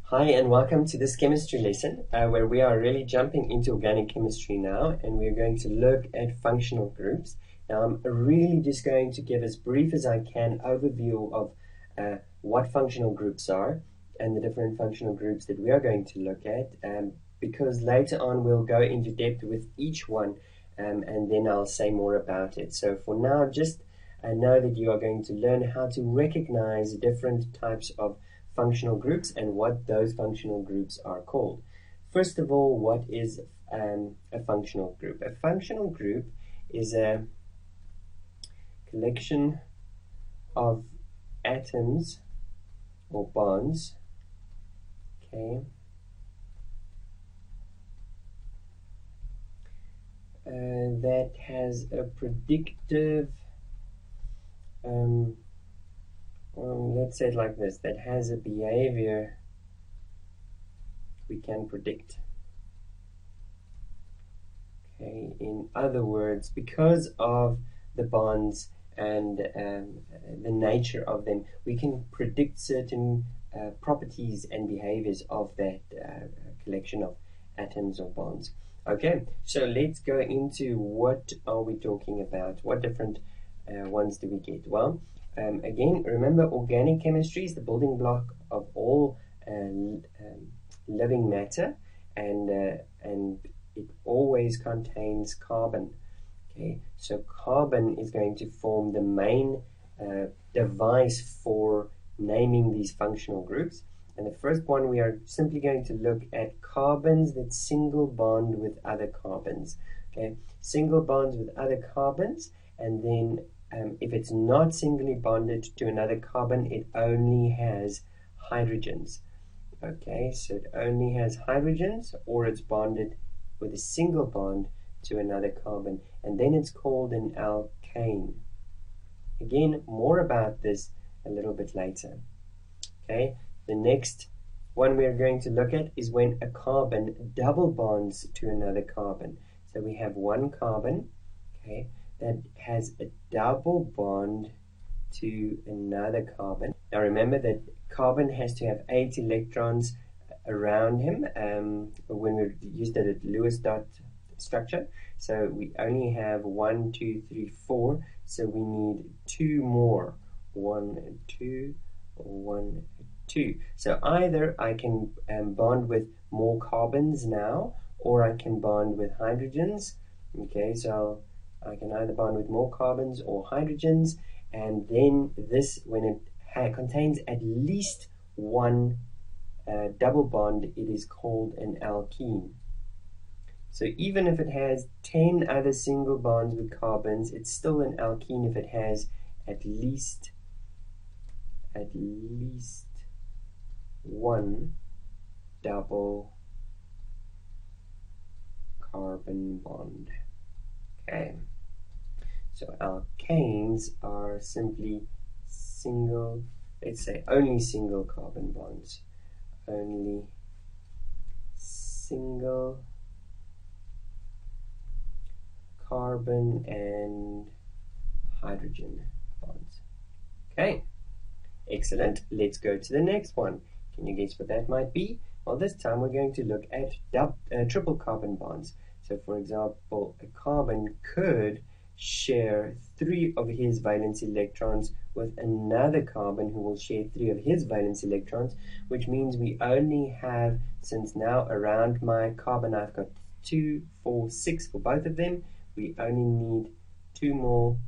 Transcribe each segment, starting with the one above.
Hi and welcome to this chemistry lesson where we are really jumping into organic chemistry now, and we're going to look at functional groups. Now I'm really just going to give as brief as I can overview of what functional groups are and the different functional groups that we are going to look at, because later on we'll go into depth with each one, and then I'll say more about it. So for now, just know that you are going to learn how to recognize different types of functional groups and what those functional groups are called. First of all, what is a functional group? A functional group is a collection of atoms or bonds, okay, that has a predictive let's say it like this, that has a behavior we can predict. Okay, in other words, because of the bonds and the nature of them, we can predict certain properties and behaviors of that collection of atoms or bonds. Okay, so let's go into what are we talking about? What different ones do we get? Well, again, remember, organic chemistry is the building block of all living matter, and it always contains carbon. Okay, so carbon is going to form the main device for naming these functional groups. And the first one, we are simply going to look at carbons that single bond with other carbons. Okay, single bonds with other carbons, and then if it's not singly bonded to another carbon, it only has hydrogens. Okay, so it only has hydrogens, or it's bonded with a single bond to another carbon, and then it's called an alkane. Again, more about this a little bit later. Okay, the next one we are going to look at is when a carbon double bonds to another carbon. So we have one carbon, okay, that has a double bond to another carbon. Now remember that carbon has to have 8 electrons around him when we use the Lewis dot structure. So we only have 1, 2, 3, 4. So we need 2 more. 1, 2, 1, 2. So either I can bond with more carbons now, or I can bond with hydrogens. Okay, so I can either bond with more carbons or hydrogens, and then this, when it contains at least one double bond, it is called an alkene. So even if it has 10 other single bonds with carbons, it's still an alkene if it has at least one double carbon bond. Okay. So alkanes are simply single, let's say only single carbon bonds. Only single carbon and hydrogen bonds. Okay, excellent. Let's go to the next one. Can you guess what that might be? Well, this time we're going to look at triple carbon bonds. So for example, a carbon could share 3 of his valence electrons with another carbon who will share 3 of his valence electrons, which means we only have, since now around my carbon I've got 2, 4, 6 for both of them, we only need 2 more.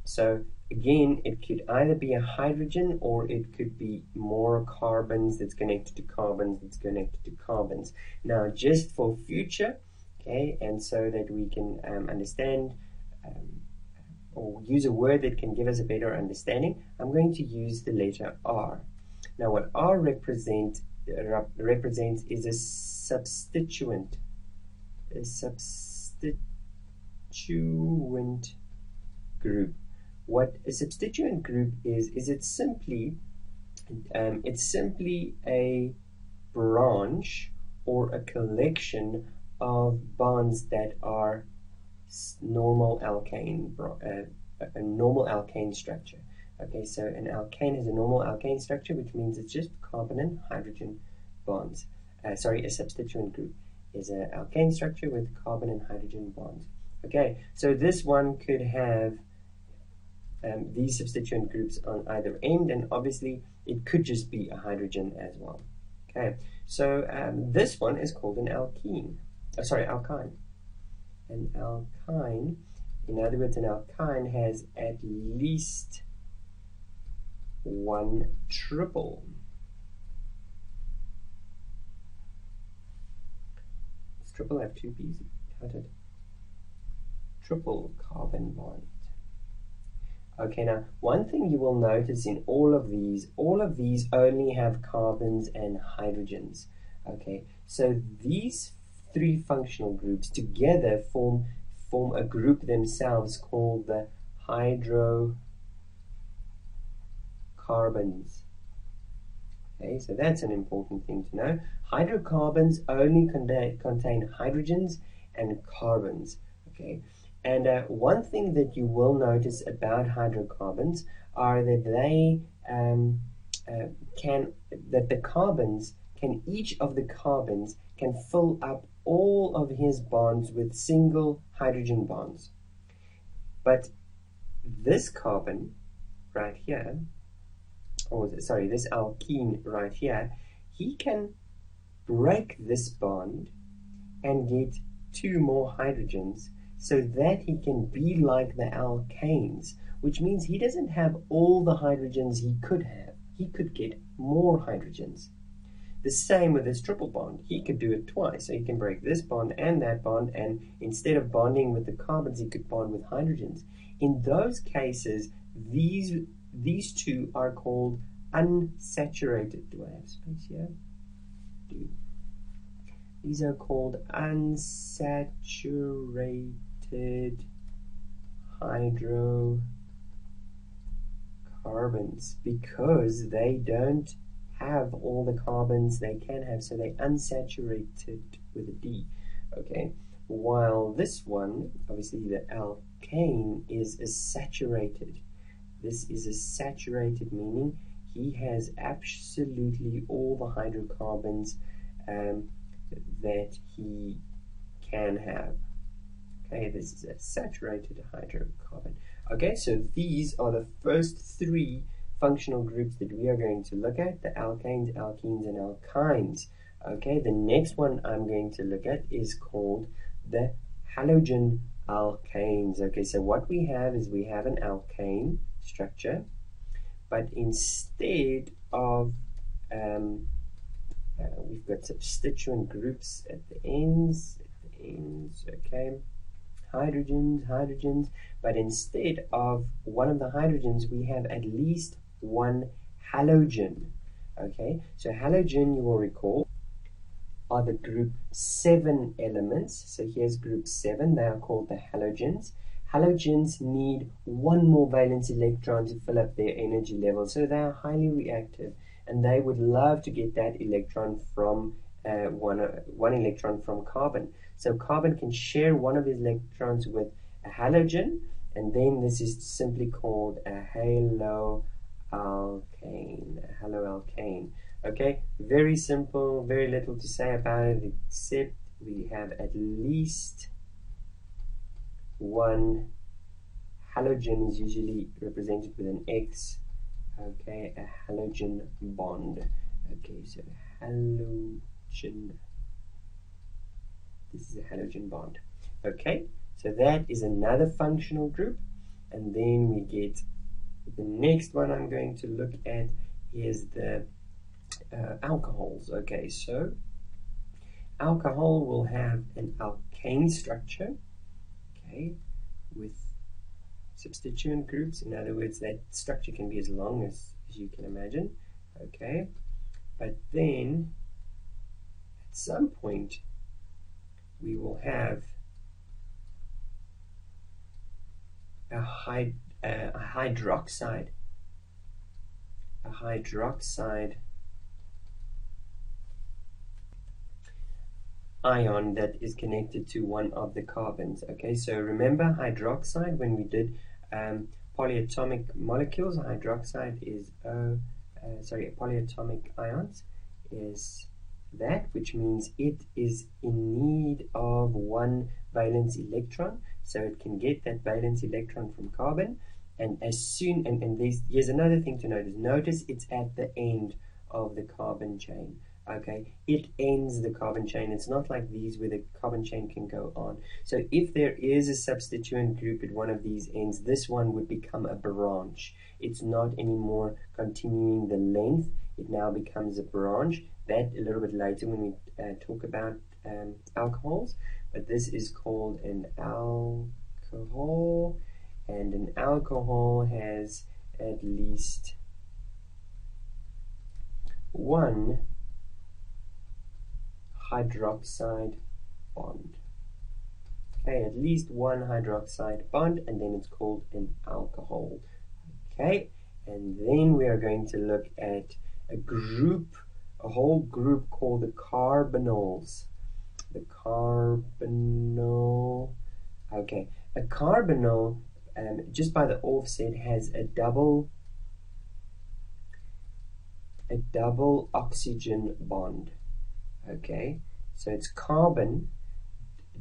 So again, it could either be a hydrogen, or it could be more carbons that's connected to carbons that's connected to carbons. Now, just for future, okay, and so that we can understand or use a word that can give us a better understanding, I'm going to use the letter R. Now, what R represents is a substituent. A substituent group. What a substituent group is it's simply a branch or a collection of bonds that are normal alkane, a normal alkane structure. Okay, so an alkane is a normal alkane structure, which means it's just carbon and hydrogen bonds. A substituent group is an alkane structure with carbon and hydrogen bonds. Okay, so this one could have these substituent groups on either end, and obviously it could just be a hydrogen as well. Okay, so this one is called an alkene. Alkyne. An alkyne, in other words, an alkyne has at least one triple. Does triple have two P's? Triple carbon bond. Okay, now one thing you will notice in all of these only have carbons and hydrogens. Okay, so these three functional groups together form a group themselves called the hydrocarbons. Okay, so that's an important thing to know. Hydrocarbons only contain hydrogens and carbons. Okay, and one thing that you will notice about hydrocarbons are that each of the carbons can fill up all of his bonds with single hydrogen bonds. But this carbon right here, this alkene right here, he can break this bond and get two more hydrogens so that he can be like the alkanes, which means he doesn't have all the hydrogens he could have. He could get more hydrogens. The same with this triple bond. He could do it twice. So he can break this bond and that bond, and instead of bonding with the carbons, he could bond with hydrogens. In those cases, these two are called unsaturated. Do I have space here? Do. These are called unsaturated hydrocarbons because they don't have all the carbons they can have, so they unsaturated with a D. Okay, while this one, obviously the alkane, is a saturated. This is a saturated, meaning he has absolutely all the hydrocarbons that he can have. Okay, this is a saturated hydrocarbon. Okay, so these are the first three functional groups that we are going to look at: the alkanes, alkenes, and alkynes. Okay, the next one I'm going to look at is called the halogen alkanes. Okay, so what we have is we have an alkane structure, but instead of we've got substituent groups at the ends, okay, hydrogens, but instead of one of the hydrogens, we have at least one halogen. Okay, so halogen, you will recall, are the group 7 elements. So here's group 7, they are called the halogens. Halogens need one more valence electron to fill up their energy level, so they are highly reactive, and they would love to get that electron from one electron from carbon. So carbon can share one of his electrons with a halogen, and then this is simply called a haloalkane. Okay, very simple, very little to say about it, except we have at least one halogen is usually represented with an X. Okay, a halogen bond. Okay, so halogen. This is a halogen bond. Okay, so that is another functional group. And then we get the next one I'm going to look at is the alcohols. Okay, so alcohol will have an alkane structure, okay, with substituent groups. In other words, that structure can be as long as you can imagine. Okay, but then at some point we will have a hydroxide ion that is connected to one of the carbons. Okay, so remember hydroxide when we did polyatomic molecules. Hydroxide is polyatomic ions is that, which means it is in need of one valence electron, so it can get that valence electron from carbon. And as soon, and here's another thing to notice. Notice it's at the end of the carbon chain. Okay, it ends the carbon chain. It's not like these where the carbon chain can go on. So if there is a substituent group at one of these ends, this one would become a branch. It's not anymore continuing the length. It now becomes a branch. That a little bit later when we talk about alcohols. But this is called an alcohol, and an alcohol has at least one hydroxide bond. Okay, at least one hydroxide bond, and then it's called an alcohol. Okay, and then we are going to look at a whole group called the carbonyls. The carbonyl. Okay, a carbonyl, just by the offset, has a double oxygen bond. Okay, so it's carbon,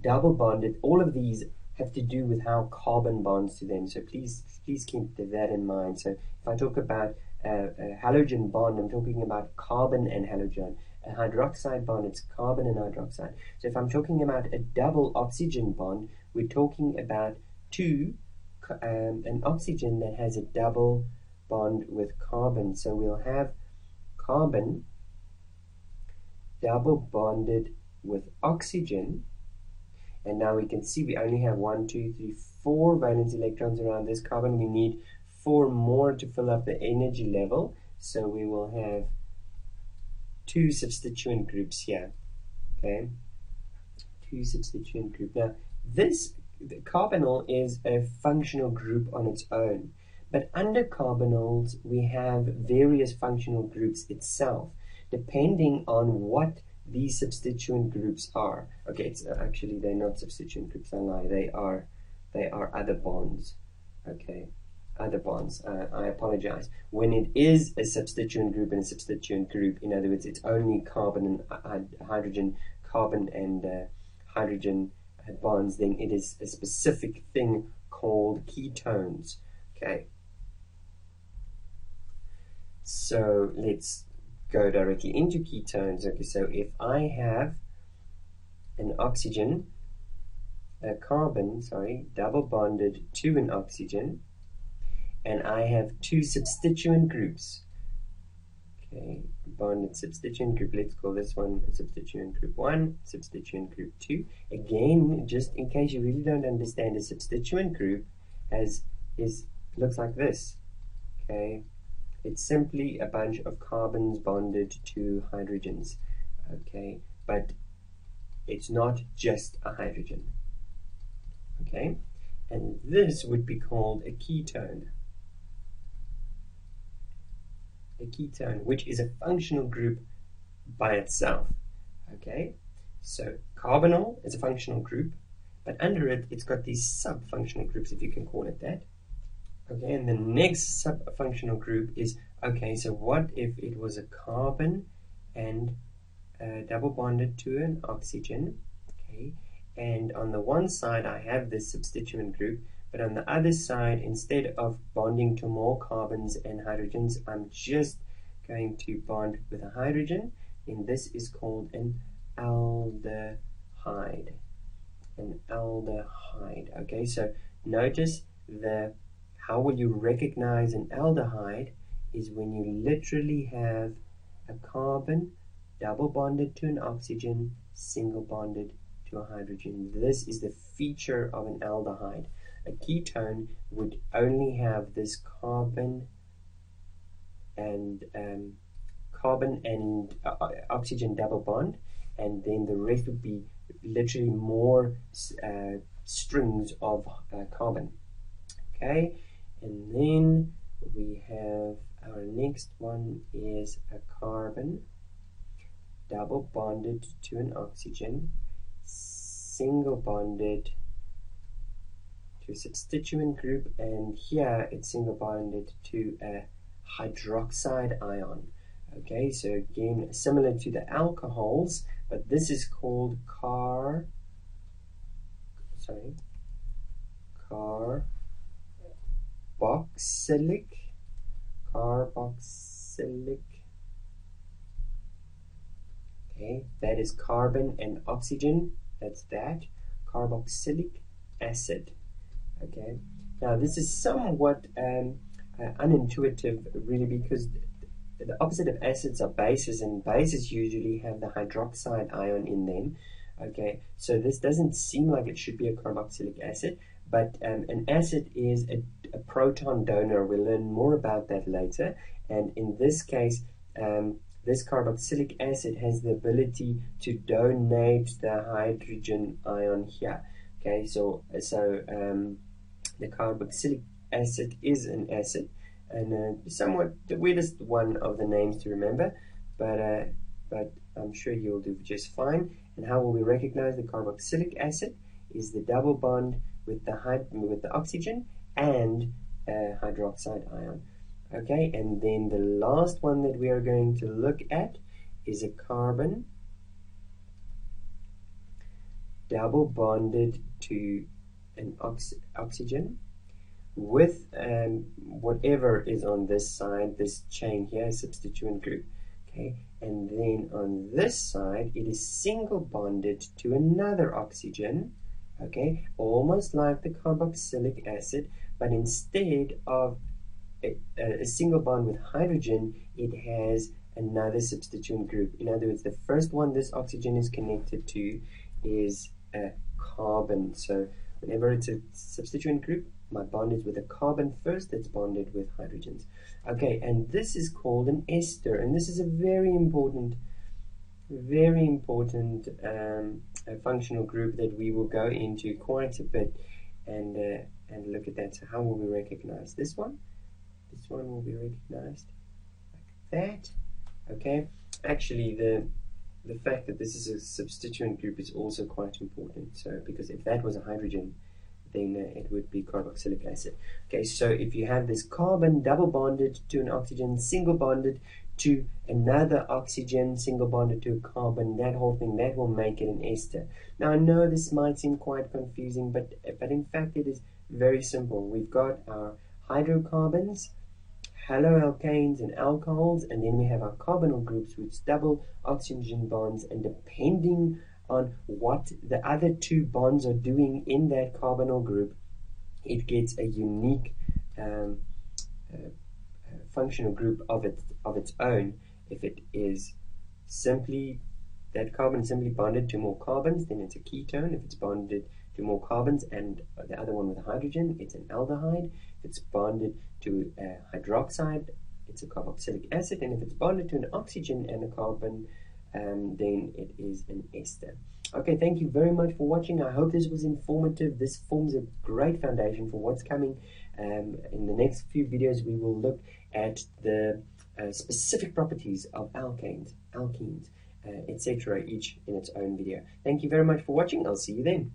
double bonded. All of these have to do with how carbon bonds to them. So please keep that in mind. So if I talk about a halogen bond, I'm talking about carbon and halogen. A hydroxide bond, it's carbon and hydroxide. So if I'm talking about a double oxygen bond, we're talking about an oxygen that has a double bond with carbon. So we'll have carbon double bonded with oxygen, and now we can see we only have 4 valence electrons around this carbon. We need 4 more to fill up the energy level, so we will have 2 substituent groups here. Okay, 2 substituent group. Now the carbonyl is a functional group on its own, but under carbonyls we have various functional groups itself, depending on what these substituent groups are. Okay, it's actually they're not substituent groups. I lie. They are other bonds. Okay, other bonds. I apologize. When it is a substituent group and a substituent group, in other words, it's only carbon and hydrogen, carbon and hydrogen bonds, then it is a specific thing called ketones. Okay. So let's go directly into ketones. Okay, so if I have an oxygen, a carbon, double bonded to an oxygen, and I have 2 substituent groups. Okay, bonded substituent group. Let's call this one substituent group 1, substituent group 2. Again, just in case you really don't understand, a substituent group looks like this. Okay. It's simply a bunch of carbons bonded to hydrogens, okay? But it's not just a hydrogen, okay? And this would be called a ketone. A ketone, which is a functional group by itself, okay? So carbonyl is a functional group, but under it, it's got these sub-functional groups, if you can call it that. Okay, and the next sub-functional group is, okay, so what if it was a carbon and double bonded to an oxygen, okay, and on the one side I have this substituent group, but on the other side, instead of bonding to more carbons and hydrogens, I'm just going to bond with a hydrogen, and this is called an aldehyde. An aldehyde, okay, so notice how will you recognize an aldehyde is when you literally have a carbon double bonded to an oxygen, single bonded to a hydrogen. This is the feature of an aldehyde. A ketone would only have this carbon and oxygen double bond, and then the rest would be literally more strings of carbon. Okay. And then we have our next one is a carbon double bonded to an oxygen, single bonded to to a substituent group, and here it's single bonded to a hydroxide ion. Okay, so again, similar to the alcohols, but this is called carboxylic Okay, that is carbon and oxygen. That's that. Carboxylic acid. Okay. Now this is somewhat unintuitive, really, because the opposite of acids are bases, and bases usually have the hydroxide ion in them. Okay, so this doesn't seem like it should be a carboxylic acid, but an acid is a proton donor. We'll learn more about that later. And in this case, this carboxylic acid has the ability to donate the hydrogen ion here. Okay, so the carboxylic acid is an acid, and somewhat the weirdest one of the names to remember, but I'm sure you'll do just fine. And how will we recognize the carboxylic acid? Is the double bond with the oxygen and hydroxide ion. Okay, and then the last one that we are going to look at is a carbon double bonded to an oxygen with whatever is on this side, this chain here, substituent group. Okay, and then on this side it is single bonded to another oxygen. Okay, almost like the carboxylic acid, but instead of a single bond with hydrogen, it has another substituent group. In other words, the first one this oxygen is connected to is a carbon. So whenever it's a substituent group, my bond is with a carbon first that's bonded with hydrogens. Okay, and this is called an ester, and this is a very important functional group that we will go into quite a bit and look at that. So how will we recognize this one? This one will be recognized like that. Okay, actually the fact that this is a substituent group is also quite important. So because if that was a hydrogen, then it would be carboxylic acid. Okay, so if you have this carbon double bonded to an oxygen, single bonded to another oxygen, single bonded to a carbon, that whole thing, that will make it an ester. Now I know this might seem quite confusing, but in fact it is very simple. We've got our hydrocarbons, haloalkanes and alcohols, and then we have our carbonyl groups with double oxygen bonds, and depending on what the other two bonds are doing in that carbonyl group, it gets a unique functional group of its own. If it is simply that carbon simply bonded to more carbons, then it's a ketone. If it's bonded to more carbons and the other one with a hydrogen, it's an aldehyde. If it's bonded to a hydroxide, it's a carboxylic acid, and if it's bonded to an oxygen and a carbon, then it is an ester. Okay, thank you very much for watching. I hope this was informative. This forms a great foundation for what's coming. In the next few videos, we will look at the specific properties of alkanes, alkenes, etc., each in its own video. Thank you very much for watching. I'll see you then.